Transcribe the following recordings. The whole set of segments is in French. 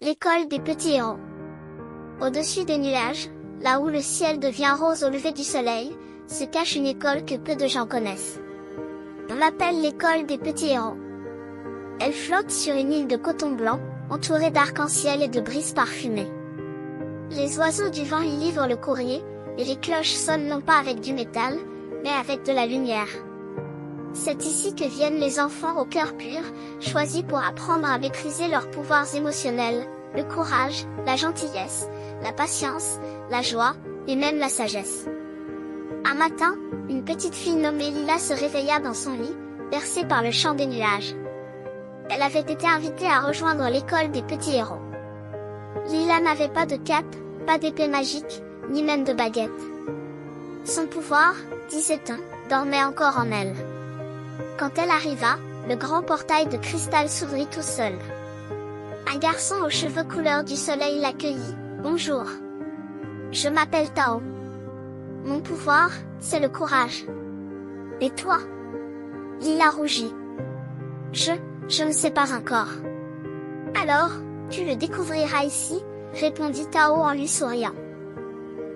L'école des petits héros. Au-dessus des nuages, là où le ciel devient rose au lever du soleil, se cache une école que peu de gens connaissent. On l'appelle l'école des petits héros. Elle flotte sur une île de coton blanc, entourée d'arc-en-ciel et de brises parfumées. Les oiseaux du vent y livrent le courrier, et les cloches sonnent non pas avec du métal, mais avec de la lumière. C'est ici que viennent les enfants au cœur pur, choisis pour apprendre à maîtriser leurs pouvoirs émotionnels, le courage, la gentillesse, la patience, la joie, et même la sagesse. Un matin, une petite fille nommée Lila se réveilla dans son lit, bercée par le chant des nuages. Elle avait été invitée à rejoindre l'école des petits héros. Lila n'avait pas de cape, pas d'épée magique, ni même de baguette. Son pouvoir, disait-on, dormait encore en elle. Quand elle arriva, le grand portail de cristal s'ouvrit tout seul. Un garçon aux cheveux couleur du soleil l'accueillit. « Bonjour. Je m'appelle Tao. Mon pouvoir, c'est le courage. Et toi ?» Lila rougit. Je ne sais pas encore. »« Alors, tu le découvriras ici, » répondit Tao en lui souriant.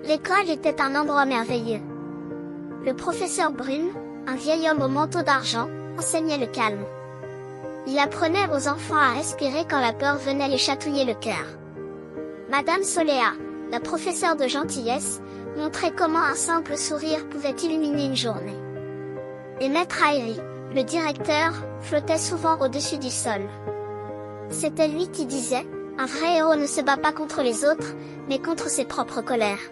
L'école était un endroit merveilleux. Le professeur Brume, un vieil homme au manteau d'argent, enseignait le calme. Il apprenait aux enfants à respirer quand la peur venait les chatouiller le cœur. Madame Soléa, la professeure de gentillesse, montrait comment un simple sourire pouvait illuminer une journée. Et Maître Airi, le directeur, flottait souvent au-dessus du sol. C'était lui qui disait, « Un vrai héros ne se bat pas contre les autres, mais contre ses propres colères. »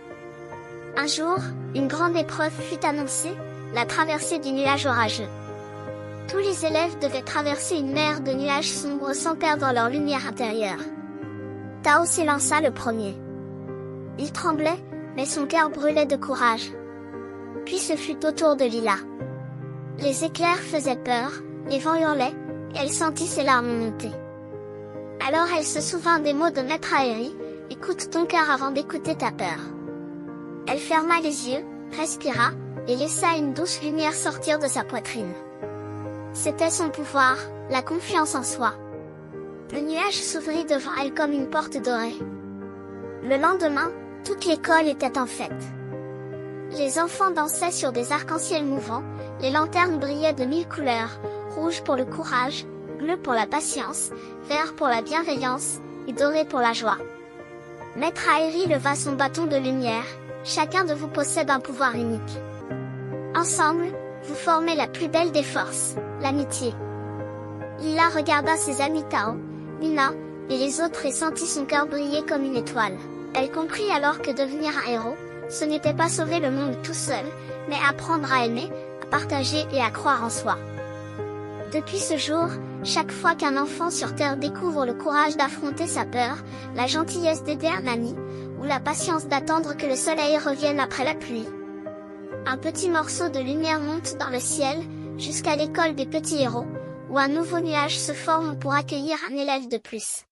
Un jour, une grande épreuve fut annoncée, la traversée du nuage orageux. Tous les élèves devaient traverser une mer de nuages sombres sans perdre leur lumière intérieure. Tao s'élança le premier. Il tremblait, mais son cœur brûlait de courage. Puis ce fut au tour de Lila. Les éclairs faisaient peur, les vents hurlaient, et elle sentit ses larmes monter. Alors elle se souvint des mots de Maître Airi, « Écoute ton cœur avant d'écouter ta peur. » Elle ferma les yeux, respira, et laissa une douce lumière sortir de sa poitrine. C'était son pouvoir, la confiance en soi. Le nuage s'ouvrit devant elle comme une porte dorée. Le lendemain, toute l'école était en fête. Les enfants dansaient sur des arcs-en-ciel mouvants, les lanternes brillaient de 1000 couleurs, rouge pour le courage, bleu pour la patience, vert pour la bienveillance, et doré pour la joie. Maître Airi leva son bâton de lumière, « Chacun de vous possède un pouvoir unique. Ensemble, vous formez la plus belle des forces, l'amitié. » Lila regarda ses amis Tao, Lina, et les autres et sentit son cœur briller comme une étoile. Elle comprit alors que devenir un héros, ce n'était pas sauver le monde tout seul, mais apprendre à aimer, à partager et à croire en soi. Depuis ce jour, chaque fois qu'un enfant sur Terre découvre le courage d'affronter sa peur, la gentillesse d'aider un ami, ou la patience d'attendre que le soleil revienne après la pluie, un petit morceau de lumière monte dans le ciel, jusqu'à l'école des petits héros, où un nouveau nuage se forme pour accueillir un élève de plus.